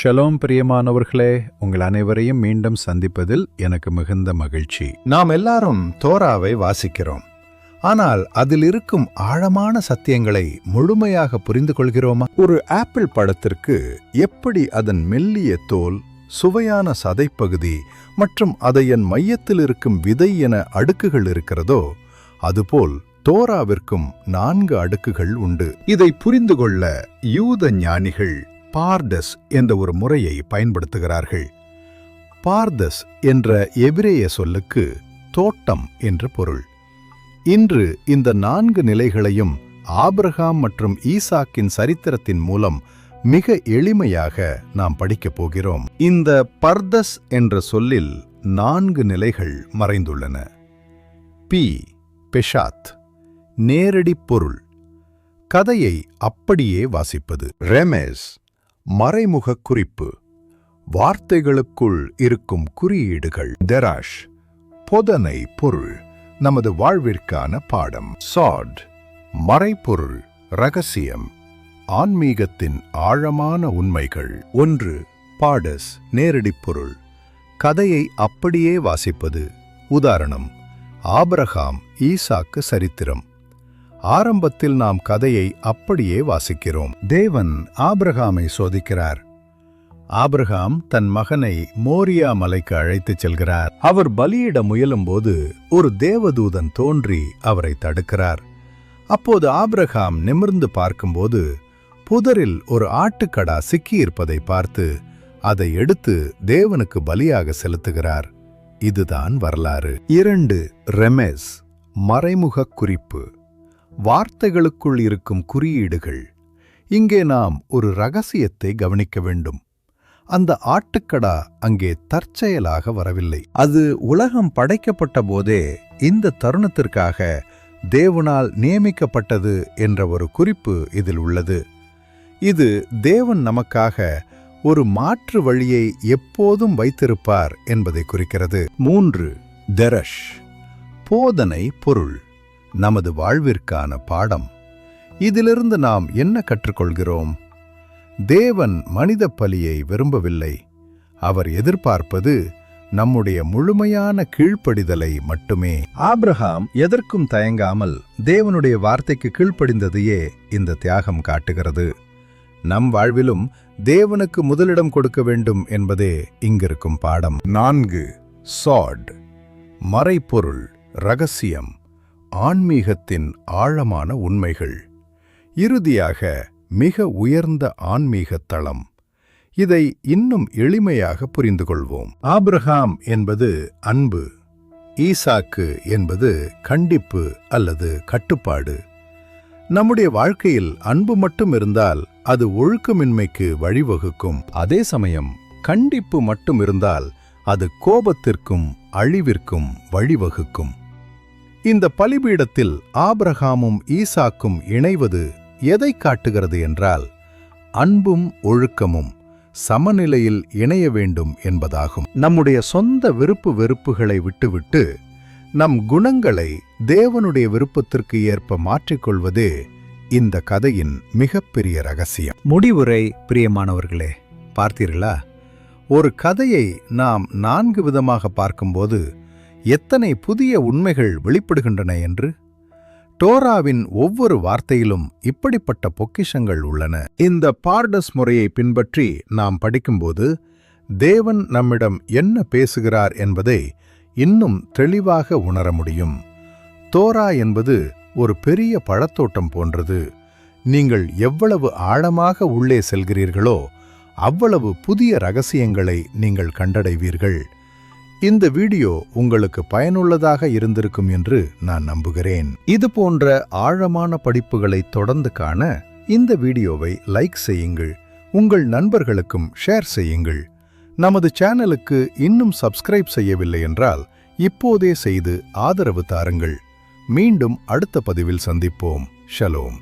Shalom பிரியமானவர்களே, உங்கள் அனைவரையும் மீண்டும் சந்திப்பதில் எனக்கு மிகுந்த மகிழ்ச்சி. நாம் எல்லாரும் தோராவை வாசிக்கிறோம். ஆனால் அதில் இருக்கும் ஆழமான சத்தியங்களை முழுமையாக புரிந்து கொள்கிறோமா? ஒரு ஆப்பிள் பழத்திற்கு எப்படி அதன் மெல்லிய தோல், சுவையான சதைப்பகுதி மற்றும் அதன் மையத்தில் இருக்கும் விதை என அடுக்குகள் இருக்கிறதோ, அதுபோல் தோராவிற்கும் 4 அடுக்குகள் உண்டு. இதை புரிந்து கொள்ள யூத ஞானிகள் பார்தஸ் என்ற ஒரு முறையை பயன்படுத்துகிறார்கள். பார்தஸ் என்ற எபிரேய சொல்லுக்கு தோட்டம் என்று பொருள். இன்று இந்த 4 நிலைகளையும் ஆபிரகாம் மற்றும் ஈசாக்கின் சரித்திரத்தின் மூலம் மிக எளிமையாக நாம் படிக்கப் போகிறோம். இந்த பர்தஸ் என்ற சொல்லில் 4 நிலைகள் மறைந்துள்ளன. பெஷாத், நேரடி பொருள், கதையை அப்படியே வாசிப்பது. ரெமேஸ், மறைமுக குறிப்பு, வார்த்தைகளுக்குள் இருக்கும் குறியீடுகள். தெராஷ், பொதனை பொருள், நமது வாழ்விற்கான பாடம். சாட், மறைப்பொருள், ரகசியம், ஆன்மீகத்தின் ஆழமான உண்மைகள். 1. பாடஸ், நேரடி பொருள், கதையை அப்படியே வாசிப்பது. உதாரணம், ஆபிரகாம் ஈசாக்கு சரித்திரம். ஆரம்பத்தில் நாம் கதையை அப்படியே வாசிக்கிறோம். தேவன் ஆபிரகாமை சோதிக்கிறார். ஆபிரகாம் தன் மகனை மோரியா மலைக்கு அழைத்துச் செல்கிறார். அவர் பலியிட முயலும்போது ஒரு தேவதூதன் தோன்றி அவரை தடுக்கிறார். அப்போது ஆபிரகாம் நிமிர்ந்து பார்க்கும்போது புதரில் ஒரு ஆட்டுக்கடா சிக்கியிருப்பதை பார்த்து அதை எடுத்து தேவனுக்கு பலியாக செலுத்துகிறார். இதுதான் வரலாறு. 2. ரெமேஸ், மறைமுக குறிப்பு, வார்த்தைகளுக்குள் இருக்கும் குறியீடுகள். இங்கே நாம் ஒரு ரகசியத்தை கவனிக்க வேண்டும். அந்த ஆட்டுக்கடா அங்கே தற்செயலாக வரவில்லை. அது உலகம் படைக்கப்பட்ட போதே இந்த தருணத்திற்காக தேவனால் நியமிக்கப்பட்டது என்ற ஒரு குறிப்பு இதில் உள்ளது. இது தேவன் நமக்காக ஒரு மாற்று வழியை எப்போதும் வைத்திருப்பார் என்பதை குறிக்கிறது. 3. தெரஷ், போதனை பொருள், நமது வாழ்விற்கான பாடம். இதிலிருந்து நாம் என்ன கற்றுக்கொள்கிறோம்? தேவன் மனித பலியை விரும்பவில்லை. அவர் எதிர்பார்ப்பது நம்முடைய முழுமையான கீழ்ப்படிதலை மட்டுமே. ஆபிரகாம் எதற்கும் தயங்காமல் தேவனுடைய வார்த்தைக்கு கீழ்ப்படிந்ததையே இந்த தியாகம் காட்டுகிறது. நம் வாழ்விலும் தேவனுக்கு முதலிடம் கொடுக்க வேண்டும் என்பதே இங்கிருக்கும் பாடம். 4. சாட், மறைப்பொருள், ரகசியம், ஆன்மீகத்தின் ஆழமான உண்மைகள். இறுதியாக மிக உயர்ந்த ஆன்மீக தளம். இதை இன்னும் எளிமையாக புரிந்து கொள்வோம். ஆபிரகாம் என்பது அன்பு, ஈசாக்கு என்பது கண்டிப்பு அல்லது கட்டுப்பாடு. நம்முடைய வாழ்க்கையில் அன்பு மட்டும் இருந்தால் அது ஒழுக்கமின்மைக்கு வழிவகுக்கும். அதே சமயம் கண்டிப்பு மட்டும் இருந்தால் அது கோபத்திற்கும் அழிவிற்கும் வழிவகுக்கும். இந்த பலிபீடத்தில் ஆபிரகாமும் ஈசாக்கும் இணைவது எதை காட்டுகிறது என்றால், அன்பும் ஒழுக்கமும் சமநிலையில் இணைய வேண்டும் என்பதாகும். நம்முடைய சொந்த விருப்பு வெறுப்புகளை விட்டுவிட்டு நம் குணங்களை தேவனுடைய விருப்பத்திற்கு ஏற்ப மாற்றிக்கொள்வதே இந்த கதையின் மிகப்பெரிய ரகசியம். முடிவுரை பிரியமானவர்களே, பார்த்தீர்களா? ஒரு கதையை நாம் 4 விதமாக பார்க்கும்போது எத்தனை புதிய உண்மைகள் வெளிப்படுகின்றன என்று. டோராவின் ஒவ்வொரு வார்த்தையிலும் இப்படிப்பட்ட பொக்கிஷங்கள் உள்ளன. இந்த பார்டஸ் முறையை பின்பற்றி நாம் படிக்கும்போது தேவன் நம்மிடம் என்ன பேசுகிறார் என்பதை இன்னும் தெளிவாக உணர முடியும். தோரா என்பது ஒரு பெரிய பழத்தோட்டம் போன்றது. நீங்கள் எவ்வளவு ஆழமாக உள்ளே செல்கிறீர்களோ அவ்வளவு புதிய ரகசியங்களை நீங்கள் கண்டடைவீர்கள். இந்த வீடியோ உங்களுக்கு பயனுள்ளதாக இருந்திருக்கும் என்று நான் நம்புகிறேன். இது போன்ற ஆழமான படிப்புகளை தொடர்ந்து காண இந்த வீடியோவை லைக் செய்யுங்கள், உங்கள் நண்பர்களுக்கும் ஷேர் செய்யுங்கள். நமது சேனலுக்கு இன்னும் சப்ஸ்கிரைப் செய்யவில்லை என்றால் இப்போதே செய்து ஆதரவு தாருங்கள். மீண்டும் அடுத்த பதிவில் சந்திப்போம். ஷலோம்.